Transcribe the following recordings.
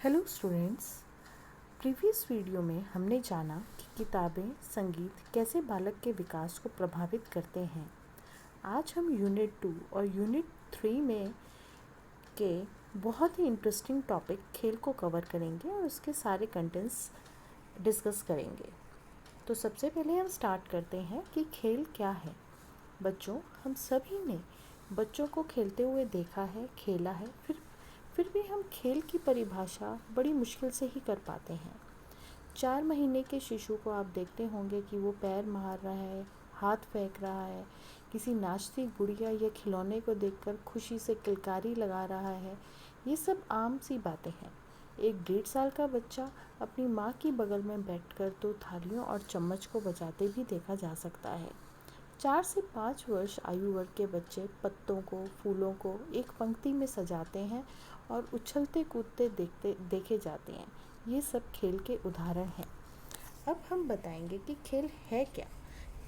Hello students. Previous video में हमने जाना कि किताबें, संगीत कैसे बालक के विकास को प्रभावित करते हैं। आज हम यूनिट 2 और यूनिट 3 में के बहुत ही इंटरेस्टिंग टॉपिक खेल को कवर करेंगे और उसके सारे कंटेंट्स डिस्कस करेंगे। तो सबसे पहले हम स्टार्ट करते हैं कि खेल क्या है। बच्चों, हम सभी ने बच्चों को खेलते हुए देखा है, खेला है, फिर भी हम खेल की परिभाषा बड़ी मुश्किल से ही कर पाते हैं। 4 महीने के शिशु को आप देखते होंगे कि वो पैर मार रहा है, हाथ फेंक रहा है, किसी नाचती गुड़िया या खिलौने को देखकर खुशी से किलकारी लगा रहा है। ये सब आम सी बातें हैं। एक 1.5 साल का बच्चा अपनी माँ की बगल में बैठकर तो थालियों और चम्मच को बजाते भी देखा जा सकता है। 4 से 5 वर्ष आयु वर्ग के बच्चे पत्तों को, फूलों को एक पंक्ति में सजाते हैं और उछलते कूदते देखे जाते हैं। ये सब खेल के उदाहरण हैं। अब हम बताएंगे कि खेल है क्या।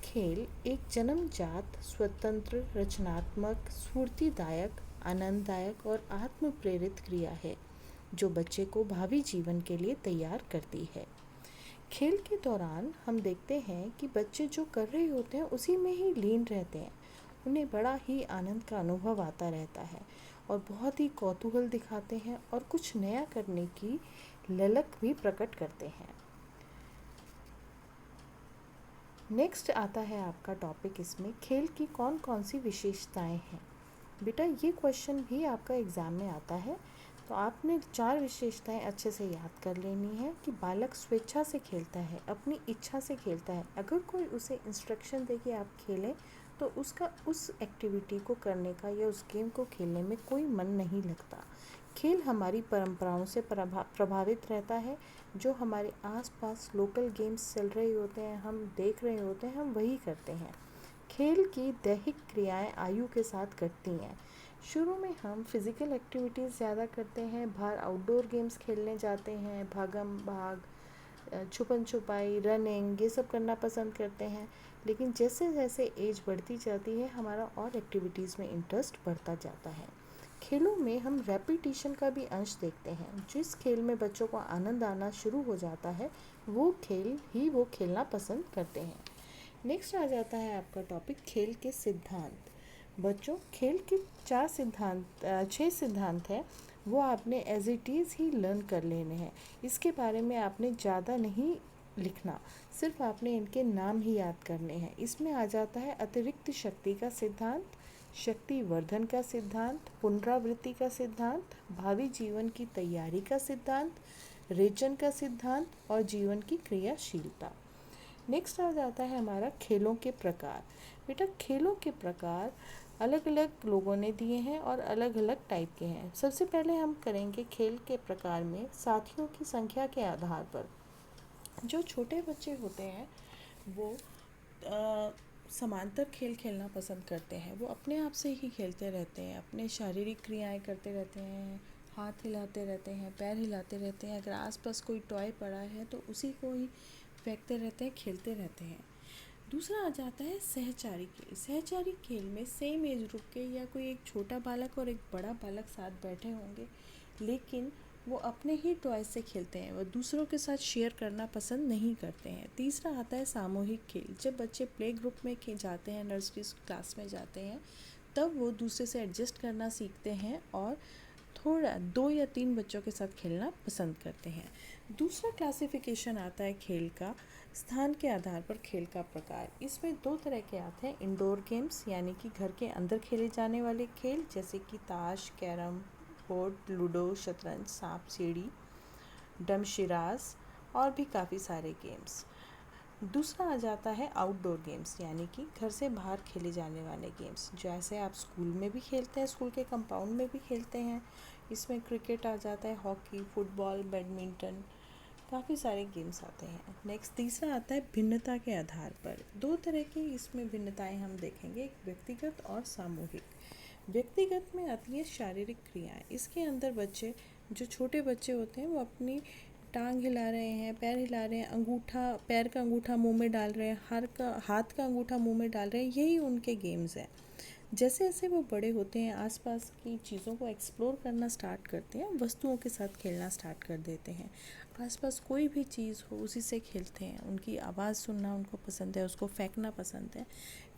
खेल एक जन्मजात, स्वतंत्र, रचनात्मक, स्फूर्तिदायक, आनंददायक और आत्म प्रेरित क्रिया है जो बच्चे को भावी जीवन के लिए तैयार करती है। खेल के दौरान हम देखते हैं कि बच्चे जो कर रहे होते हैं उसी में ही लीन रहते हैं। उन्हें बड़ा ही आनंद का अनुभव आता रहता है और बहुत ही कौतूहल दिखाते हैं और कुछ नया करने की ललक भी प्रकट करते हैं। नेक्स्ट आता है आपका टॉपिक, इसमें खेल की कौन कौन सी विशेषताएं हैं। बेटा, ये क्वेश्चन भी आपका एग्ज़ाम में आता है, तो आपने 4 विशेषताएं अच्छे से याद कर लेनी है कि बालक स्वेच्छा से खेलता है, अपनी इच्छा से खेलता है। अगर कोई उसे इंस्ट्रक्शन दे कि आप खेलें तो उसका उस एक्टिविटी को करने का या उस गेम को खेलने में कोई मन नहीं लगता। खेल हमारी परंपराओं से प्रभावित रहता है। जो हमारे आसपास लोकल गेम्स चल रहे होते हैं, हम देख रहे होते हैं, हम वही करते हैं। खेल की दैहिक क्रियाएं आयु के साथ घटती हैं। शुरू में हम फिज़िकल एक्टिविटीज़ ज़्यादा करते हैं, बाहर आउटडोर गेम्स खेलने जाते हैं, भागम भाग, छुपन छुपाई, रनिंग, ये सब करना पसंद करते हैं। लेकिन जैसे जैसे एज बढ़ती जाती है, हमारा और एक्टिविटीज़ में इंटरेस्ट बढ़ता जाता है। खेलों में हम रेपिटिशन का भी अंश देखते हैं। जिस खेल में बच्चों को आनंद आना शुरू हो जाता है, वो खेल ही वो खेलना पसंद करते हैं। नेक्स्ट आ जाता है आपका टॉपिक, खेल के सिद्धांत। बच्चों, खेल के 6 सिद्धांत हैं, वो आपने एज इट इज़ ही लर्न कर लेने हैं। इसके बारे में आपने ज़्यादा नहीं लिखना, सिर्फ आपने इनके नाम ही याद करने हैं। इसमें आ जाता है अतिरिक्त शक्ति का सिद्धांत, शक्ति वर्धन का सिद्धांत, पुनरावृत्ति का सिद्धांत, भावी जीवन की तैयारी का सिद्धांत, रेचन का सिद्धांत और जीवन की क्रियाशीलता। नेक्स्ट आ जाता है हमारा खेलों के प्रकार। बेटा, खेलों के प्रकार अलग अलग लोगों ने दिए हैं और अलग अलग टाइप के हैं। सबसे पहले हम करेंगे खेल के प्रकार में साथियों की संख्या के आधार पर। जो छोटे बच्चे होते हैं वो समांतर खेल खेलना पसंद करते हैं। वो अपने आप से ही खेलते रहते हैं, अपने शारीरिक क्रियाएं करते रहते हैं, हाथ हिलाते रहते हैं, पैर हिलाते रहते हैं। अगर आसपास कोई टॉय पड़ा है तो उसी को ही फेंकते रहते हैं, खेलते रहते हैं। दूसरा आ जाता है सहचारी खेल। सहचारी खेल में सेम एज ग्रुप के या कोई एक छोटा बालक और एक बड़ा बालक साथ बैठे होंगे, लेकिन वो अपने ही टॉय से खेलते हैं, वो दूसरों के साथ शेयर करना पसंद नहीं करते हैं। तीसरा आता है सामूहिक खेल। जब बच्चे प्ले ग्रुप में जाते हैं, नर्सरी क्लास में जाते हैं, तब वो दूसरे से एडजस्ट करना सीखते हैं और थोड़ा 2 या 3 बच्चों के साथ खेलना पसंद करते हैं। दूसरा क्लासिफिकेशन आता है खेल का स्थान के आधार पर खेल का प्रकार। इसमें 2 तरह के आते हैं, इंडोर गेम्स यानी कि घर के अंदर खेले जाने वाले खेल, जैसे कि ताश, कैरम बोर्ड, लूडो, शतरंज, सांप सीढ़ी, डमशिराज और भी काफ़ी सारे गेम्स। दूसरा आ जाता है आउटडोर गेम्स यानी कि घर से बाहर खेले जाने वाले गेम्स, जैसे आप स्कूल में भी खेलते हैं, स्कूल के कंपाउंड में भी खेलते हैं। इसमें क्रिकेट आ जाता है, हॉकी, फुटबॉल, बैडमिंटन, काफ़ी सारे गेम्स आते हैं। नेक्स्ट तीसरा आता है भिन्नता के आधार पर। 2 तरह की इसमें भिन्नताएं हम देखेंगे, एक व्यक्तिगत और सामूहिक। व्यक्तिगत में आती है शारीरिक क्रियाएं। इसके अंदर बच्चे, जो छोटे बच्चे होते हैं, वो अपनी टांग हिला रहे हैं, पैर हिला रहे हैं, पैर का अंगूठा मुंह में डाल रहे हैं, हाथ का अंगूठा मुंह में डाल रहे हैं, यही उनके गेम्स हैं। जैसे जैसे वो बड़े होते हैं, आसपास की चीज़ों को एक्सप्लोर करना स्टार्ट करते हैं, वस्तुओं के साथ खेलना स्टार्ट कर देते हैं। आसपास कोई भी चीज़ हो उसी से खेलते हैं, उनकी आवाज़ सुनना उनको पसंद है, उसको फेंकना पसंद है।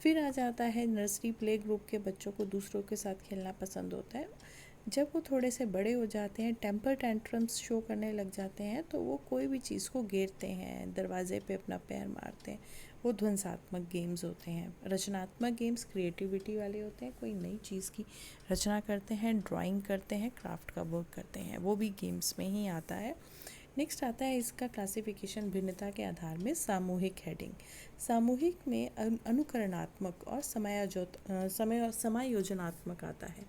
फिर आ जाता है नर्सरी प्ले ग्रुप के बच्चों को दूसरों के साथ खेलना पसंद होता है। जब वो थोड़े से बड़े हो जाते हैं, टेम्पर टेंट्रम्स शो करने लग जाते हैं, तो वो कोई भी चीज़ को घेरते हैं, दरवाजे पे अपना पैर मारते हैं। वो ध्वंसात्मक गेम्स होते हैं। रचनात्मक गेम्स क्रिएटिविटी वाले होते हैं, कोई नई चीज़ की रचना करते हैं, ड्राइंग करते हैं, क्राफ्ट का वर्क करते हैं, वो भी गेम्स में ही आता है। नेक्स्ट आता है इसका क्लासिफिकेशन भिन्नता के आधार में सामूहिक हेडिंग। सामूहिक में अनुकरणात्मक और समायोजनात्मक आता है।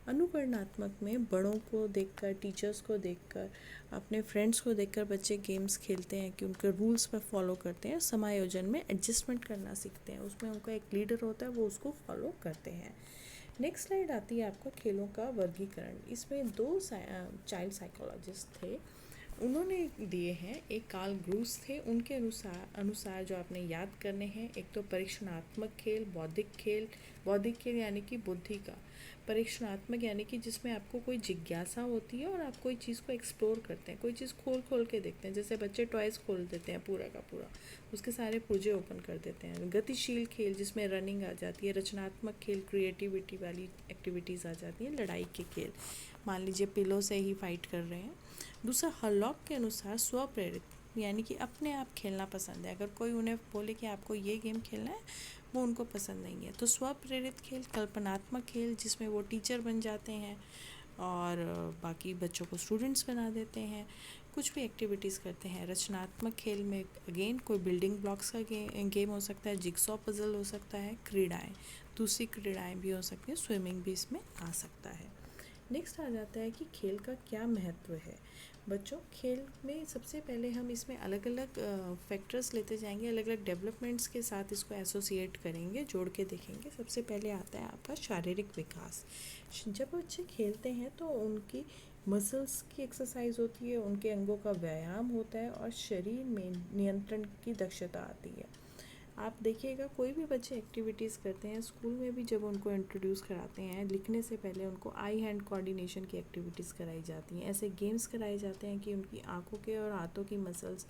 अनुकरणात्मक में बड़ों को देखकर, टीचर्स को देखकर, अपने फ्रेंड्स को देखकर बच्चे गेम्स खेलते हैं कि उनके रूल्स पर फॉलो करते हैं। समायोजन में एडजस्टमेंट करना सीखते हैं, उसमें उनका एक लीडर होता है, वो उसको फॉलो करते हैं। नेक्स्ट स्लाइड आती है आपका खेलों का वर्गीकरण। इसमें दो चाइल्ड साइकोलॉजिस्ट थे, उन्होंने दिए हैं। एक कार्ल ग्रूस थे, उनके अनुसार जो आपने याद करने हैं, एक तो परीक्षणात्मक खेल, बौद्धिक खेल यानी कि बुद्धि का, परीक्षणात्मक यानी कि जिसमें आपको कोई जिज्ञासा होती है और आप कोई चीज़ को एक्सप्लोर करते हैं, कोई चीज़ खोल खोल के देखते हैं। जैसे बच्चे टॉयज़ खोल देते हैं पूरा का पूरा, उसके सारे पुर्जे ओपन कर देते हैं। गतिशील खेल जिसमें रनिंग आ जाती है। रचनात्मक खेल क्रिएटिविटी वाली एक्टिविटीज़ आ जाती हैं। लड़ाई के खेल, मान लीजिए पिलो से ही फाइट कर रहे हैं। दूसरा, हरलॉक के अनुसार स्वप्रेरित यानी कि अपने आप खेलना पसंद है। अगर कोई उन्हें बोले कि आपको ये गेम खेलना है, वो उनको पसंद नहीं है। तो स्वप्रेरित खेल, कल्पनात्मक खेल जिसमें वो टीचर बन जाते हैं और बाकी बच्चों को स्टूडेंट्स बना देते हैं, कुछ भी एक्टिविटीज़ करते हैं। रचनात्मक खेल में अगेन कोई बिल्डिंग ब्लॉक्स का गेम हो सकता है, जिगसॉ पजल हो सकता है। क्रीड़ाएँ, दूसरी क्रीड़ाएँ भी हो सकती हैं, स्विमिंग भी इसमें आ सकता है। नेक्स्ट आ जाता है कि खेल का क्या महत्व है। बच्चों, खेल में सबसे पहले हम इसमें अलग अलग फैक्टर्स लेते जाएंगे, अलग अलग डेवलपमेंट्स के साथ इसको एसोसिएट करेंगे, जोड़ के देखेंगे। सबसे पहले आता है आपका शारीरिक विकास। जब बच्चे खेलते हैं तो उनकी मसल्स की एक्सरसाइज होती है, उनके अंगों का व्यायाम होता है और शरीर में नियंत्रण की दक्षता आती है। आप देखिएगा कोई भी बच्चे एक्टिविटीज़ करते हैं स्कूल में भी, जब उनको इंट्रोड्यूस कराते हैं, लिखने से पहले उनको आई हैंड कोऑर्डिनेशन की एक्टिविटीज़ कराई जाती हैं। ऐसे गेम्स कराए जाते हैं कि उनकी आँखों के और हाथों की मसल्स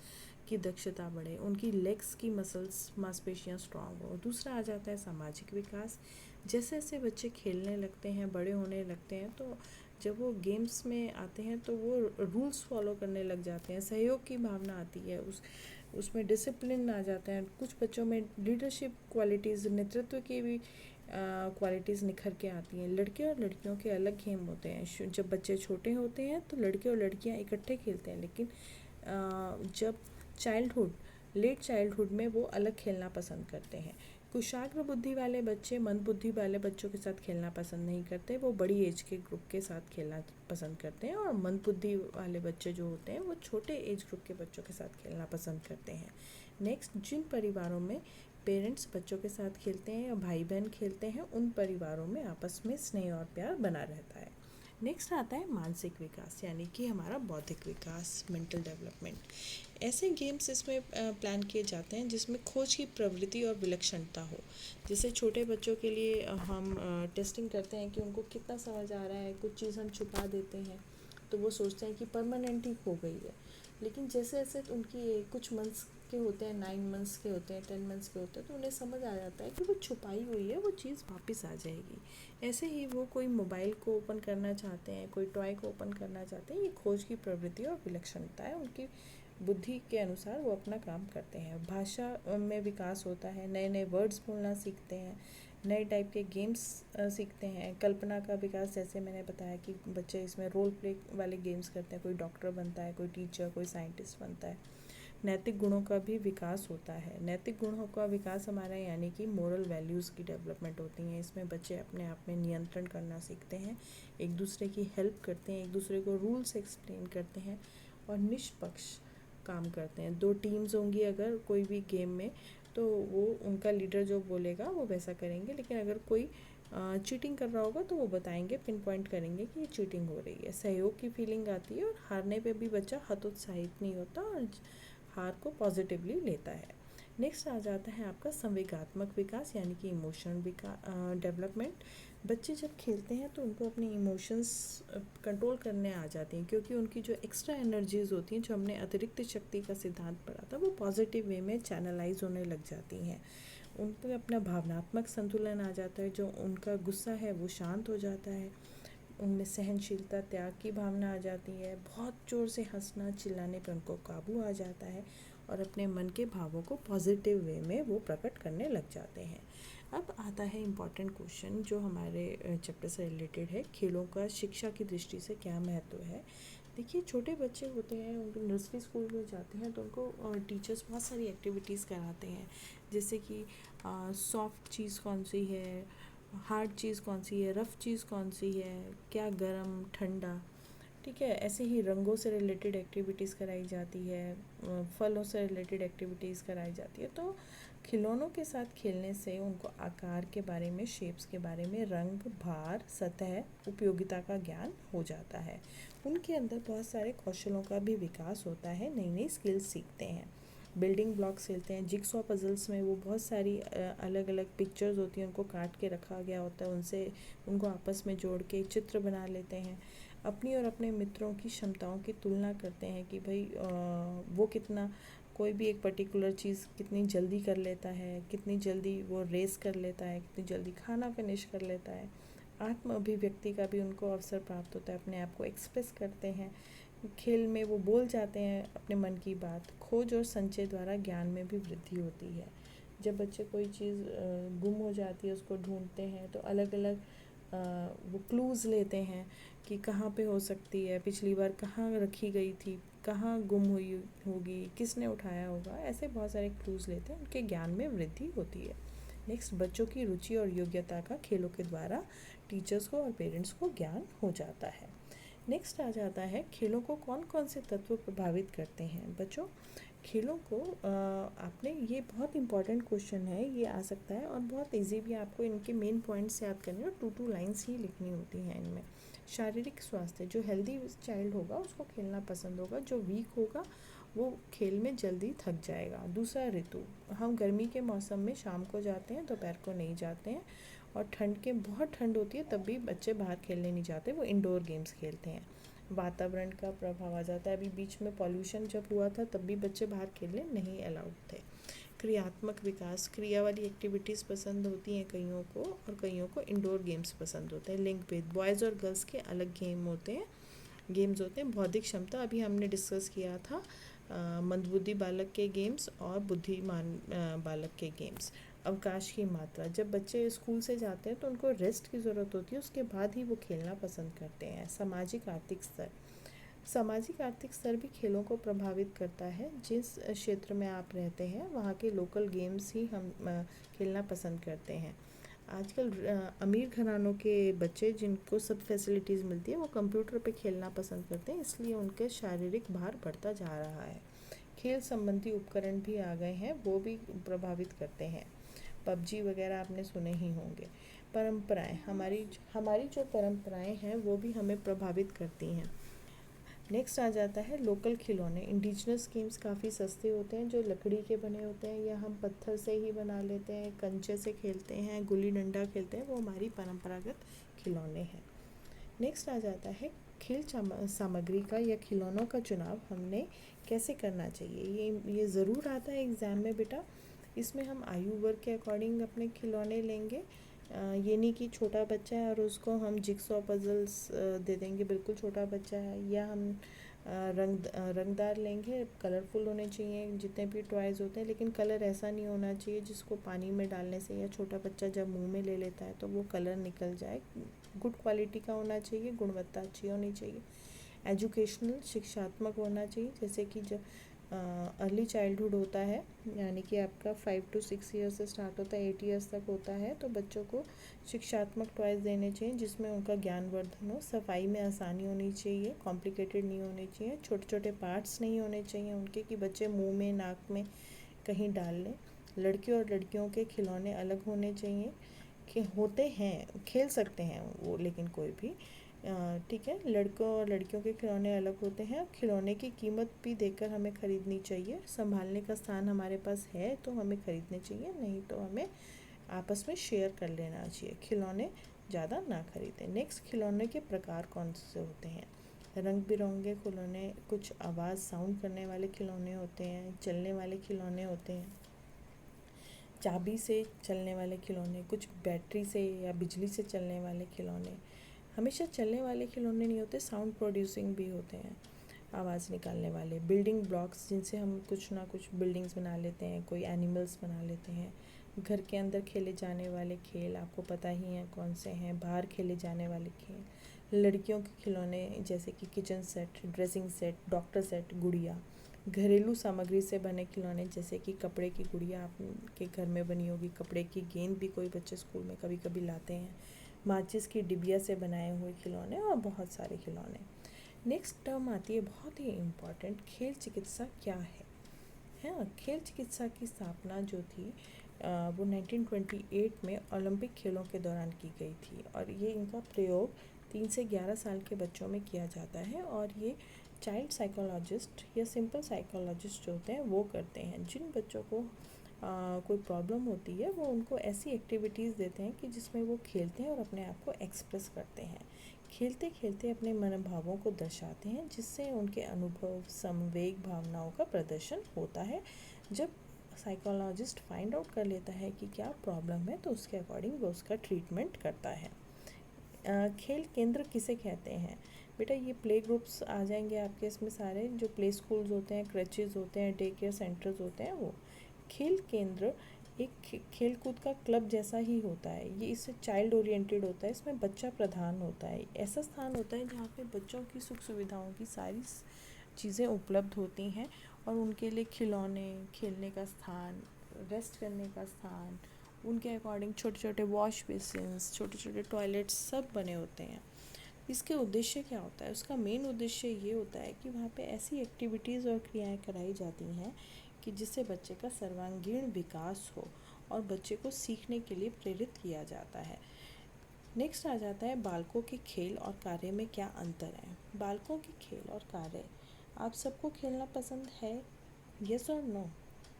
की दक्षता बढ़े, उनकी लेग्स की मसल्स, मांसपेशियाँ स्ट्रांग हो। दूसरा आ जाता है सामाजिक विकास। जैसे जैसे बच्चे खेलने लगते हैं, बड़े होने लगते हैं, तो जब वो गेम्स में आते हैं तो वो रूल्स फॉलो करने लग जाते हैं, सहयोग की भावना आती है, उसमें डिसिप्लिन आ जाता है। कुछ बच्चों में लीडरशिप क्वालिटीज़, नेतृत्व की भी क्वालिटीज़ निखर के आती हैं। लड़के और लड़कियों के अलग गेम होते हैं। जब बच्चे छोटे होते हैं तो लड़के और लड़कियां इकट्ठे खेलते हैं, लेकिन जब लेट चाइल्डहुड में वो अलग खेलना पसंद करते हैं। कुशाग्र बुद्धि वाले बच्चे मंद बुद्धि वाले बच्चों के साथ खेलना पसंद नहीं करते, वो बड़ी एज के ग्रुप के साथ खेलना पसंद करते हैं। और मंद बुद्धि वाले बच्चे जो होते हैं वो छोटे एज ग्रुप के बच्चों के साथ खेलना पसंद करते हैं। नेक्स्ट, जिन परिवारों में पेरेंट्स बच्चों के साथ खेलते हैं या भाई बहन खेलते हैं, उन परिवारों में आपस में स्नेह और प्यार बना रहता है। नेक्स्ट आता है मानसिक विकास, यानी कि हमारा बौद्धिक विकास, मेंटल डेवलपमेंट। ऐसे गेम्स इसमें प्लान किए जाते हैं जिसमें खोज की प्रवृत्ति और विलक्षणता हो। जैसे छोटे बच्चों के लिए हम टेस्टिंग करते हैं कि उनको कितना समझ आ रहा है। कुछ चीज़ हम छुपा देते हैं तो वो सोचते हैं कि परमानेंट ही खो गई है, लेकिन जैसे जैसे उनकी कुछ मंथ्स के होते हैं, 9 मंथ्स के होते हैं, 10 मंथ्स के होते हैं, तो उन्हें समझ आ जाता है कि वो छुपाई हुई है, वो चीज़ वापस आ जाएगी। ऐसे ही वो कोई मोबाइल को ओपन करना चाहते हैं, कोई टॉय को ओपन करना चाहते हैं, ये खोज की प्रवृत्ति और विलक्षणता है। उनकी बुद्धि के अनुसार वो अपना काम करते हैं। भाषा में विकास होता है, नए नए वर्ड्स बोलना सीखते हैं, नए टाइप के गेम्स सीखते हैं। कल्पना का विकास, जैसे मैंने बताया कि बच्चे इसमें रोल प्ले वाले गेम्स करते हैं, कोई डॉक्टर बनता है, कोई टीचर, कोई साइंटिस्ट बनता है। नैतिक गुणों का भी विकास होता है। नैतिक गुणों का विकास हमारा यानी कि मोरल वैल्यूज़ की डेवलपमेंट होती हैं। इसमें बच्चे अपने आप में नियंत्रण करना सीखते हैं, एक दूसरे की हेल्प करते हैं, एक दूसरे को रूल्स एक्सप्लेन करते हैं और निष्पक्ष काम करते हैं। 2 टीम्स होंगी अगर कोई भी गेम में, तो वो उनका लीडर जो बोलेगा वो वैसा करेंगे, लेकिन अगर कोई चीटिंग कर रहा होगा तो वो बताएंगे, पिन पॉइंट करेंगे कि ये चीटिंग हो रही है। सहयोग की फीलिंग आती है और हारने पे भी बच्चा हतोत्साहित नहीं होता और हार को पॉजिटिवली लेता है। नेक्स्ट आ जाता है आपका संवेगात्मक विकास, यानी कि इमोशनल डेवलपमेंट। बच्चे जब खेलते हैं तो उनको अपने इमोशंस कंट्रोल करने आ जाते हैं, क्योंकि उनकी जो एक्स्ट्रा एनर्जीज़ होती हैं, जो हमने अतिरिक्त शक्ति का सिद्धांत पढ़ा था, वो पॉजिटिव वे में चैनलाइज होने लग जाती हैं। उन पर अपना भावनात्मक संतुलन आ जाता है, जो उनका गुस्सा है वो शांत हो जाता है, उनमें सहनशीलता, त्याग की भावना आ जाती है, बहुत ज़ोर से हंसना चिल्लाने पर उनको काबू आ जाता है और अपने मन के भावों को पॉजिटिव वे में वो प्रकट करने लग जाते हैं। अब आता है इम्पॉर्टेंट क्वेश्चन जो हमारे चैप्टर से रिलेटेड है, खेलों का शिक्षा की दृष्टि से क्या महत्व है। देखिए, छोटे बच्चे होते हैं, उनको नर्सरी स्कूल में जाते हैं तो उनको टीचर्स बहुत सारी एक्टिविटीज़ कराते हैं, जैसे कि सॉफ्ट चीज़ कौन सी है, हार्ड चीज़ कौन सी है, रफ़ चीज़ कौन सी है, क्या गर्म ठंडा, ठीक है। ऐसे ही रंगों से रिलेटेड एक्टिविटीज़ कराई जाती है, फलों से रिलेटेड एक्टिविटीज़ कराई जाती है। तो खिलौनों के साथ खेलने से उनको आकार के बारे में, शेप्स के बारे में, रंग, भार, सतह, उपयोगिता का ज्ञान हो जाता है। उनके अंदर बहुत सारे कौशलों का भी विकास होता है, नई नई स्किल्स सीखते हैं। बिल्डिंग ब्लॉक्स खेलते हैं, जिक्सॉ पजल्स में वो बहुत सारी अलग अलग पिक्चर्स होती हैं, उनको काट के रखा गया होता है, उनसे उनको आपस में जोड़ के एक चित्र बना लेते हैं। अपनी और अपने मित्रों की क्षमताओं की तुलना करते हैं कि भाई वो कितना, कोई भी एक पर्टिकुलर चीज़ कितनी जल्दी कर लेता है, कितनी जल्दी वो रेस कर लेता है, कितनी जल्दी खाना फिनिश कर लेता है। आत्म अभिव्यक्ति का भी उनको अवसर प्राप्त होता है, अपने आप को एक्सप्रेस करते हैं। खेल में वो बोल जाते हैं अपने मन की बात। खोज और संचय द्वारा ज्ञान में भी वृद्धि होती है। जब बच्चे कोई चीज़ गुम हो जाती है, उसको ढूंढते हैं, तो अलग अलग वो क्लूज़ लेते हैं कि कहाँ पे हो सकती है, पिछली बार कहाँ रखी गई थी, कहाँ गुम हुई होगी, किसने उठाया होगा, ऐसे बहुत सारे क्लूज़ लेते हैं, उनके ज्ञान में वृद्धि होती है। नेक्स्ट, बच्चों की रुचि और योग्यता का खेलों के द्वारा टीचर्स को और पेरेंट्स को ज्ञान हो जाता है। नेक्स्ट आ जाता है, खेलों को कौन कौन से तत्व प्रभावित करते हैं। बच्चों, खेलों को आपने, ये बहुत इंपॉर्टेंट क्वेश्चन है, ये आ सकता है और बहुत इजी भी, आपको इनके मेन पॉइंट्स याद करने और 2 लाइंस ही लिखनी होती हैं इनमें। शारीरिक स्वास्थ्य, जो हेल्दी चाइल्ड होगा उसको खेलना पसंद होगा, जो वीक होगा वो खेल में जल्दी थक जाएगा। दूसरा, ऋतु, हम गर्मी के मौसम में शाम को जाते हैं, दोपहर को नहीं जाते हैं, और ठंड के, बहुत ठंड होती है तब भी बच्चे बाहर खेलने नहीं जाते, वो इंडोर गेम्स खेलते हैं। वातावरण का प्रभाव आ जाता है, अभी बीच में पॉल्यूशन जब हुआ था तब भी बच्चे बाहर खेलने नहीं अलाउड थे। क्रियात्मक विकास, क्रिया वाली एक्टिविटीज़ पसंद होती हैं कईयों को, और कईयों को इंडोर गेम्स पसंद होते हैं। लिंग भेद, बॉयज़ और गर्ल्स के अलग गेम्स होते हैं। बौद्धिक क्षमता, अभी हमने डिस्कस किया था, मंदबुद्धि बालक के गेम्स और बुद्धिमान बालक के गेम्स। अवकाश की मात्रा, जब बच्चे स्कूल से जाते हैं तो उनको रेस्ट की ज़रूरत होती है, उसके बाद ही वो खेलना पसंद करते हैं। सामाजिक आर्थिक स्तर, सामाजिक आर्थिक स्तर भी खेलों को प्रभावित करता है। जिस क्षेत्र में आप रहते हैं वहाँ के लोकल गेम्स ही हम खेलना पसंद करते हैं। आजकल अमीर घरानों के बच्चे जिनको सब फैसिलिटीज़ मिलती है, वो कंप्यूटर पे खेलना पसंद करते हैं, इसलिए उनके शारीरिक भार बढ़ता जा रहा है। खेल संबंधी उपकरण भी आ गए हैं, वो भी प्रभावित करते हैं। पबजी वगैरह आपने सुने ही होंगे। परंपराएं, हमारी हमारी जो परंपराएं हैं वो भी हमें प्रभावित करती हैं। नेक्स्ट आ जाता है लोकल खिलौने। इंडिजिनस गेम्स काफ़ी सस्ते होते हैं, जो लकड़ी के बने होते हैं या हम पत्थर से ही बना लेते हैं, कंचे से खेलते हैं, गुल्ली डंडा खेलते हैं, वो हमारी परंपरागत खिलौने हैं। नेक्स्ट आ जाता है खेल सामग्री का या खिलौनों का चुनाव हमने कैसे करना चाहिए। ये ज़रूर आता है एग्ज़ाम में बेटा। इसमें हम आयु वर्ग के अकॉर्डिंग अपने खिलौने लेंगे। ये नहीं कि छोटा बच्चा है और उसको हम जिक्सॉ पजल्स दे देंगे, बिल्कुल छोटा बच्चा है, या हम रंगदार लेंगे, कलरफुल होने चाहिए जितने भी टॉयज़ होते हैं, लेकिन कलर ऐसा नहीं होना चाहिए जिसको पानी में डालने से या छोटा बच्चा जब मुंह में ले लेता है तो वो कलर निकल जाए। गुड क्वालिटी का होना चाहिए, गुणवत्ता अच्छी होनी चाहिए। एजुकेशनल, शिक्षात्मक होना चाहिए, जैसे कि जब अर्ली चाइल्डहुड होता है, यानी कि आपका 5 to 6 ईयर्स से स्टार्ट होता है, 8 ईयर्स तक होता है, तो बच्चों को शिक्षात्मक टॉयज़ देने चाहिए जिसमें उनका ज्ञानवर्धन हो। सफाई में आसानी होनी चाहिए, कॉम्प्लिकेटेड नहीं होनी चाहिए, छोटे छोटे पार्ट्स नहीं होने चाहिए उनके कि बच्चे मुंह में, नाक में कहीं डाल लें। लड़कियों और लड़कियों के खिलौने अलग होने चाहिए, कि होते हैं, खेल सकते हैं वो, लेकिन कोई भी, ठीक है। लड़कों और लड़कियों के खिलौने अलग होते हैं। खिलौने की कीमत भी देखकर हमें ख़रीदनी चाहिए। संभालने का स्थान हमारे पास है तो हमें ख़रीदने चाहिए, नहीं तो हमें आपस में शेयर कर लेना चाहिए। खिलौने ज़्यादा ना खरीदें। नेक्स्ट, खिलौने के प्रकार कौन से होते हैं? रंग बिरंगे खिलौने, कुछ आवाज़ साउंड करने वाले खिलौने होते हैं, चलने वाले खिलौने होते हैं, चाबी से चलने वाले खिलौने, कुछ बैटरी से या बिजली से चलने वाले खिलौने। हमेशा चलने वाले खिलौने नहीं होते, साउंड प्रोड्यूसिंग भी होते हैं, आवाज़ निकालने वाले। बिल्डिंग ब्लॉक्स, जिनसे हम कुछ ना कुछ बिल्डिंग्स बना लेते हैं, कोई एनिमल्स बना लेते हैं। घर के अंदर खेले जाने वाले खेल आपको पता ही हैं कौन से हैं। बाहर खेले जाने वाले खेल, लड़कियों के खिलौने जैसे कि kitchen set, dressing set, doctor set, गुड़िया। घरेलू सामग्री से बने खिलौने जैसे कि कपड़े की गुड़िया आपके घर में बनी होगी, कपड़े की गेंद भी कोई बच्चे स्कूल में कभी कभी लाते हैं, माचिस की डिबिया से बनाए हुए खिलौने और बहुत सारे खिलौने। नेक्स्ट टर्म आती है बहुत ही इम्पॉर्टेंट, खेल चिकित्सा क्या है ना। खेल चिकित्सा की स्थापना जो थी वो 1928 में ओलंपिक खेलों के दौरान की गई थी और ये इनका प्रयोग 3 से 11 साल के बच्चों में किया जाता है और ये चाइल्ड साइकोलॉजिस्ट या सिंपल साइकोलॉजिस्ट जो होते हैं वो करते हैं। जिन बच्चों को कोई प्रॉब्लम होती है वो उनको ऐसी एक्टिविटीज़ देते हैं कि जिसमें वो खेलते हैं और अपने आप को एक्सप्रेस करते हैं। खेलते खेलते अपने मनोभावों को दर्शाते हैं जिससे उनके अनुभव, संवेग, भावनाओं का प्रदर्शन होता है। जब साइकोलॉजिस्ट फाइंड आउट कर लेता है कि क्या प्रॉब्लम है तो उसके अकॉर्डिंग वो उसका ट्रीटमेंट करता है। खेल केंद्र किसे कहते हैं? बेटा ये प्ले ग्रुप्स आ जाएंगे आपके इसमें सारे, जो प्ले स्कूल्स होते हैं, क्रचेज़ होते हैं, डे केयर सेंटर्स होते हैं वो। खेल केंद्र एक खेल कूद का क्लब जैसा ही होता है। ये इससे चाइल्ड ओरिएंटेड होता है, इसमें बच्चा प्रधान होता है। ऐसा स्थान होता है जहाँ पे बच्चों की सुख सुविधाओं की सारी चीज़ें उपलब्ध होती हैं और उनके लिए खिलौने, खेलने का स्थान, रेस्ट करने का स्थान, उनके अकॉर्डिंग छोटे छोटे वॉश बेसिन्स, छोटे छोटे टॉयलेट्स सब बने होते हैं। इसके उद्देश्य क्या होता है? उसका मेन उद्देश्य ये होता है कि वहाँ पे ऐसी एक्टिविटीज़ और क्रियाएं कराई जाती हैं कि जिससे बच्चे का सर्वांगीण विकास हो और बच्चे को सीखने के लिए प्रेरित किया जाता है। नेक्स्ट आ जाता है बालकों के खेल और कार्य में क्या अंतर है। बालकों के खेल और कार्य, आप सबको खेलना पसंद है? यस और नो?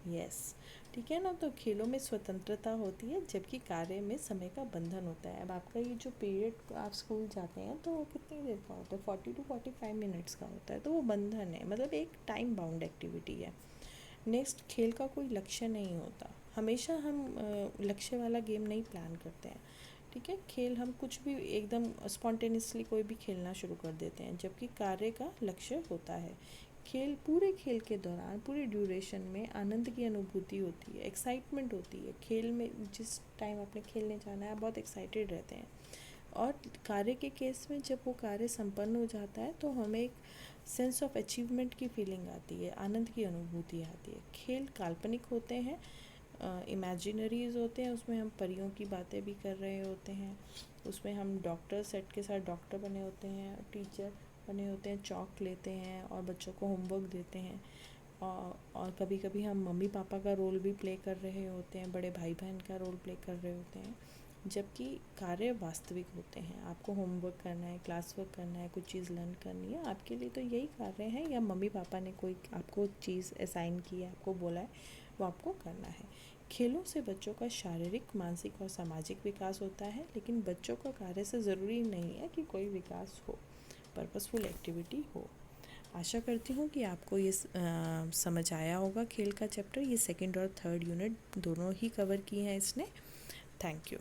यस, ठीक है ना। तो खेलों में स्वतंत्रता होती है जबकि कार्य में समय का बंधन होता है। अब आपका ये जो पीरियड आप स्कूल जाते हैं तो वो कितनी देर का होता है? 40 to 45 मिनट्स का होता है, तो वो बंधन है, मतलब एक टाइम बाउंड एक्टिविटी है। नेक्स्ट, खेल का कोई लक्ष्य नहीं होता। हमेशा हम लक्ष्य वाला गेम नहीं प्लान करते हैं, ठीक है। खेल हम कुछ भी एकदम स्पॉन्टेनियसली कोई भी खेलना शुरू कर देते हैं, जबकि कार्य का लक्ष्य होता है। पूरे खेल के दौरान, पूरी ड्यूरेशन में आनंद की अनुभूति होती है, एक्साइटमेंट होती है। खेल में जिस टाइम आपने खेलने जाना है आप बहुत एक्साइटेड रहते हैं। और कार्य के केस में जब वो कार्य संपन्न हो जाता है तो हमें एक सेंस ऑफ अचीवमेंट की फीलिंग आती है, आनंद की अनुभूति आती है। खेल काल्पनिक होते हैं, इमेजिनरीज होते हैं, उसमें हम परियों की बातें भी कर रहे होते हैं। उसमें हम डॉक्टर सेट के साथ डॉक्टर बने होते हैं, टीचर बने होते हैं, चॉक लेते हैं और बच्चों को होमवर्क देते हैं। और कभी कभी हम मम्मी पापा का रोल भी प्ले कर रहे होते हैं, बड़े भाई बहन का रोल प्ले कर रहे होते हैं। जबकि कार्य वास्तविक होते हैं, आपको होमवर्क करना है, क्लास वर्क करना है, कुछ चीज़ लर्न करनी है, आपके लिए तो यही कार्य हैं। या मम्मी पापा ने कोई आपको चीज़ असाइन की है, आपको बोला है, वो आपको करना है। खेलों से बच्चों का शारीरिक, मानसिक और सामाजिक विकास होता है, लेकिन बच्चों का कार्य से ज़रूरी नहीं है कि कोई विकास हो, पर्पसफुल एक्टिविटी हो। आशा करती हूँ कि आपको ये समझ आया होगा खेल का चैप्टर। ये सेकंड और थर्ड यूनिट दोनों ही कवर की हैं इसने। Thank you.